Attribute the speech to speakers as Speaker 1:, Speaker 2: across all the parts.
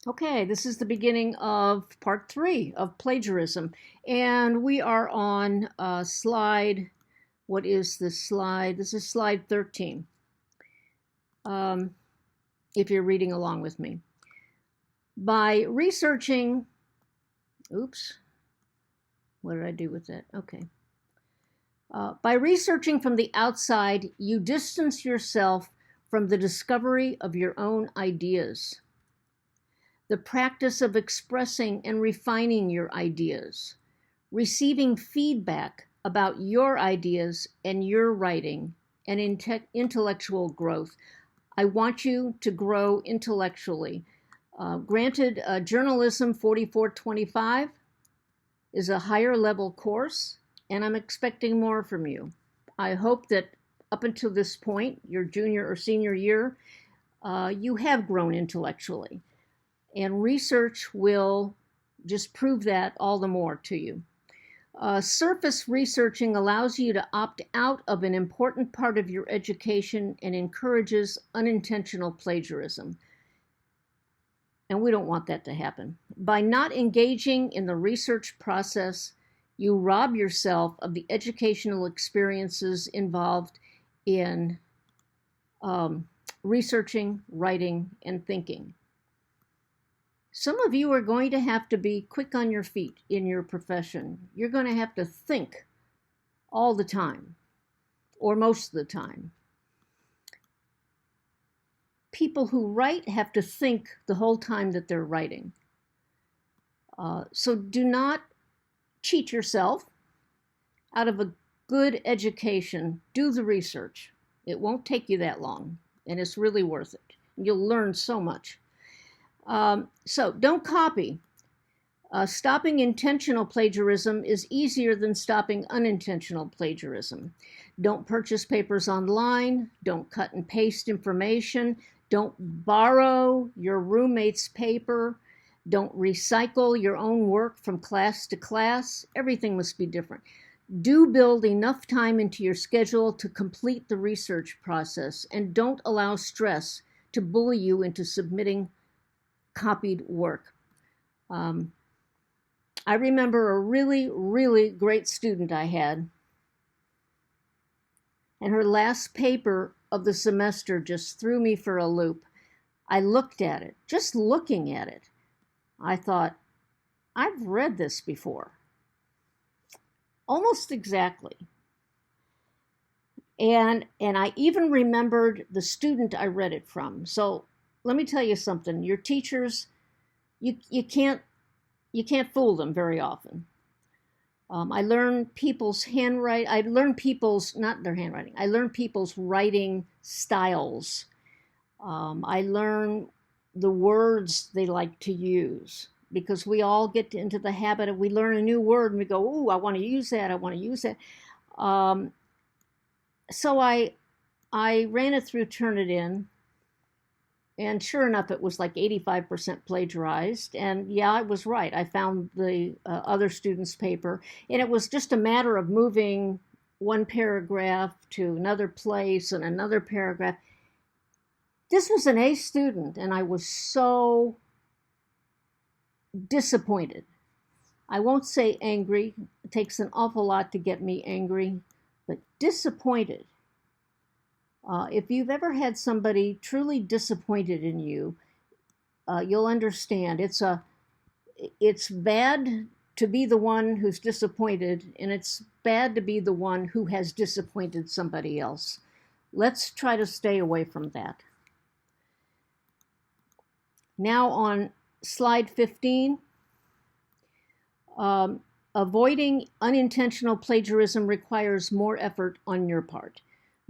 Speaker 1: Okay, this is the beginning of part 3 of plagiarism. And we are on slide, what is this slide? This is slide 13, um, if you're reading along with me. By researching, oops, what did I do with that? Okay. By researching from the outside, you distance yourself from the discovery of your own ideas. The practice of expressing and refining your ideas, receiving feedback about your ideas and your writing and intellectual growth. I want you to grow intellectually. Granted, Journalism 4425 is a higher level course, and I'm expecting more from you. I hope that up until this point, your junior or senior year, you have grown intellectually. And research will just prove that all the more to you. Surface researching allows you to opt out of an important part of your education and encourages unintentional plagiarism. And we don't want that to happen. By not engaging in the research process, you rob yourself of the educational experiences involved in researching, writing, and thinking. Some of you are going to have to be quick on your feet in your profession. You're going to have to think all the time, or most of the time. People who write have to think the whole time that they're writing. So do not cheat yourself out of a good education. Do the research. It won't take you that long, and it's really worth it. You'll learn so much. So don't copy. Stopping intentional plagiarism is easier than stopping unintentional plagiarism. Don't purchase papers online. Don't cut and paste information. Don't borrow your roommate's paper. Don't recycle your own work from class to class. Everything must be different. Do build enough time into your schedule to complete the research process, and don't allow stress to bully you into submitting copied work. I remember a really, really great student I had, and her last paper of the semester just threw me for a loop. I looked at it. Just looking at it, I thought, I've read this before. Almost exactly. And I even remembered the student I read it from. So let me tell you something. Your teachers, you can't fool them very often. I learned people's handwriting. I learned people's, not their handwriting. I learned people's writing styles. I learned the words they like to use, because we all get into the habit of, we learn a new word and we go, "Ooh, I want to use that. I want to use that." So I ran it through Turnitin. And sure enough, it was like 85% plagiarized. And yeah, I was right. I found the other student's paper. And it was just a matter of moving one paragraph to another place and another paragraph. This was an A student, and I was so disappointed. I won't say angry. It takes an awful lot to get me angry, but disappointed. If you've ever had somebody truly disappointed in you, you'll understand. It's bad to be the one who's disappointed, and it's bad to be the one who has disappointed somebody else. Let's try to stay away from that. Now on slide 15, avoiding unintentional plagiarism requires more effort on your part.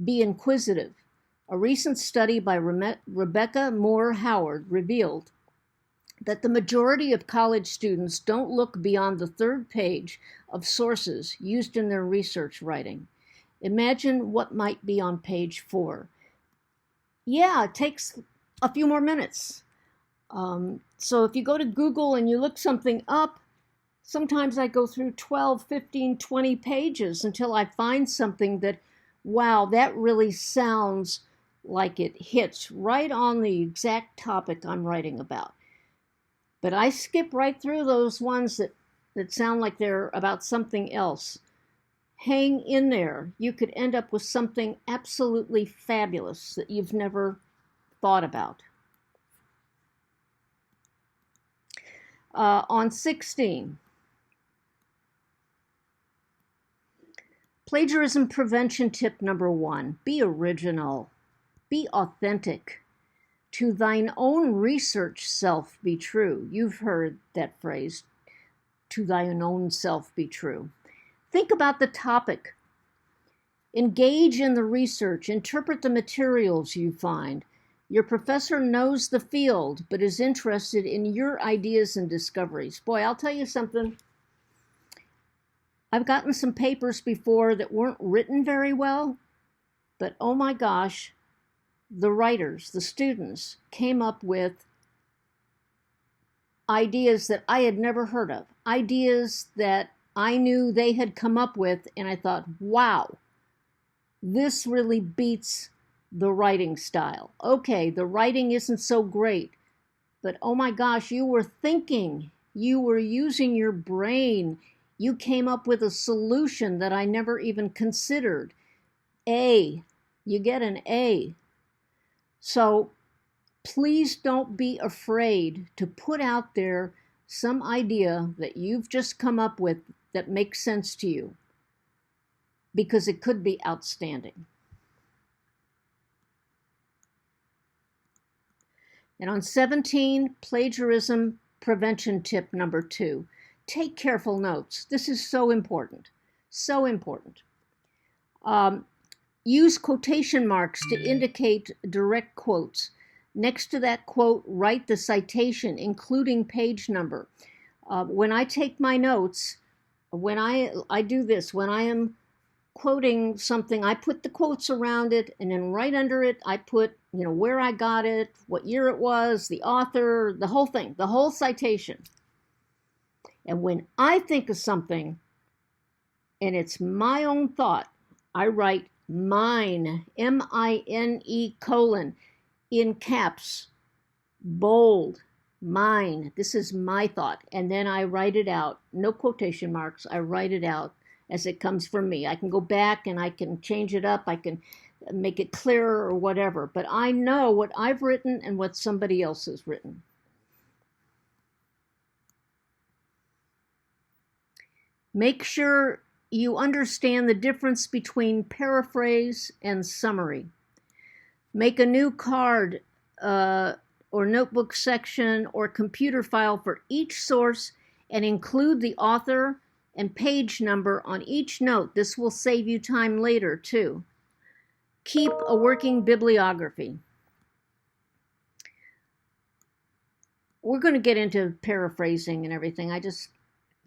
Speaker 1: Be inquisitive. A recent study by Rebecca Moore Howard revealed that the majority of college students don't look beyond the third page of sources used in their research writing. Imagine what might be on page 4. Yeah, it takes a few more minutes. So if you go to Google and you look something up, sometimes I go through 12, 15, 20 pages until I find something that, wow, that really sounds like it hits right on the exact topic I'm writing about. But I skip right through those ones that sound like they're about something else. Hang in there. You could end up with something absolutely fabulous that you've never thought about. On 16, plagiarism prevention tip number 1, be original, be authentic. To thine own research self be true. You've heard that phrase, to thine own self be true. Think about the topic. Engage in the research, interpret the materials you find. Your professor knows the field, but is interested in your ideas and discoveries. Boy, I'll tell you something. I've gotten some papers before that weren't written very well, but oh my gosh, the writers, the students, came up with ideas that I had never heard of, ideas that I knew they had come up with, and I thought, wow, this really beats the writing style. Okay, the writing isn't so great, but oh my gosh, you were thinking, you were using your brain, you came up with a solution that I never even considered. A, you get an A. So please don't be afraid to put out there some idea that you've just come up with that makes sense to you, because it could be outstanding. And on 17, plagiarism prevention tip number 2, take careful notes. This is so important, so important. Use quotation marks to indicate direct quotes. Next to that quote, write the citation, including page number. When I take my notes, when I do this, when I am quoting something, I put the quotes around it, and then right under it, I put, where I got it, what year it was, the author, the whole thing, the whole citation. And when I think of something, and it's my own thought, I write mine, M-I-N-E colon, in caps, bold, mine. This is my thought. And then I write it out, no quotation marks. I write it out as it comes from me. I can go back and I can change it up. I can make it clearer or whatever. But I know what I've written and what somebody else has written. Make sure you understand the difference between paraphrase and summary. Make a new card or notebook section or computer file for each source and include the author and page number on each note. This will save you time later too. Keep a working bibliography. We're going to get into paraphrasing and everything. I just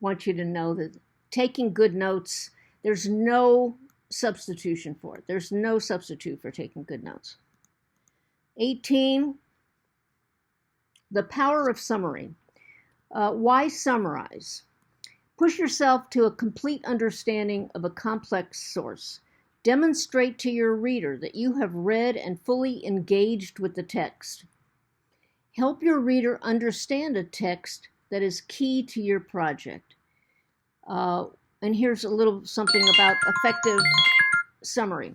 Speaker 1: want you to know that taking good notes, there's no substitution for it. There's no substitute for taking good notes. 18, the power of summary. Why summarize? Push yourself to a complete understanding of a complex source. Demonstrate to your reader that you have read and fully engaged with the text. Help your reader understand a text that is key to your project. And here's a little something about effective summary.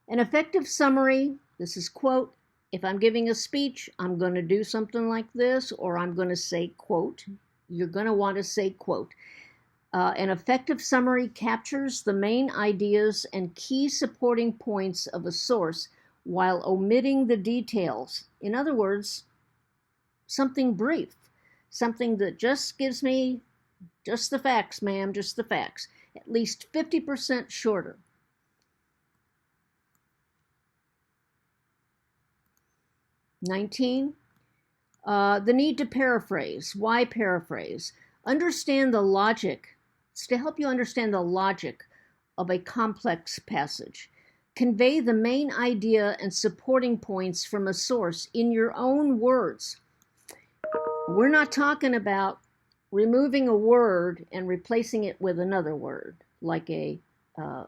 Speaker 1: An effective summary, this is quote, if I'm giving a speech, I'm going to do something like this, or I'm going to say quote. You're going to want to say quote. An effective summary captures the main ideas and key supporting points of a source while omitting the details. In other words, something brief, something that just gives me just the facts, ma'am, just the facts. At least 50% shorter. (19) The need to paraphrase. Why paraphrase? Understand the logic. It's to help you understand the logic of a complex passage. Convey the main idea and supporting points from a source in your own words. We're not talking about removing a word and replacing it with another word, like a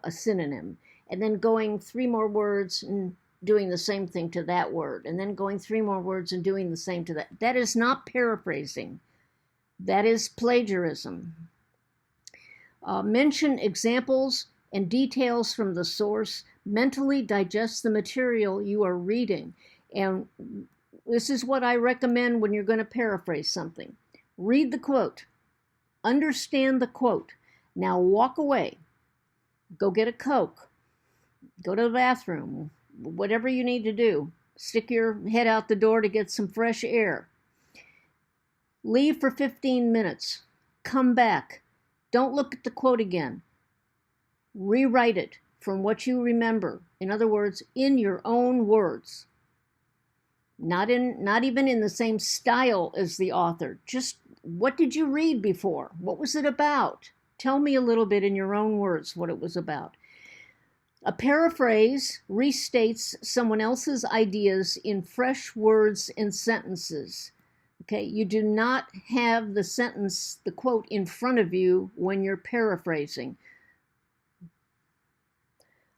Speaker 1: synonym, and then going 3 more words and doing the same thing to that word, and then going 3 more words and doing the same to that. That is not paraphrasing. That is plagiarism. Mention examples and details from the source. Mentally digest the material you are reading. And this is what I recommend when you're going to paraphrase something. Read the quote. Understand the quote. Now walk away. Go get a Coke. Go to the bathroom. Whatever you need to do. Stick your head out the door to get some fresh air. Leave for 15 minutes. Come back. Don't look at the quote again. Rewrite it from what you remember. In other words, in your own words. Not even in the same style as the author. Just what did you read before? What was it about? Tell me a little bit in your own words what it was about. A paraphrase restates someone else's ideas in fresh words and sentences. Okay, you do not have the sentence, the quote in front of you when you're paraphrasing.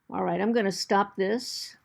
Speaker 1: All right, I'm going to stop this.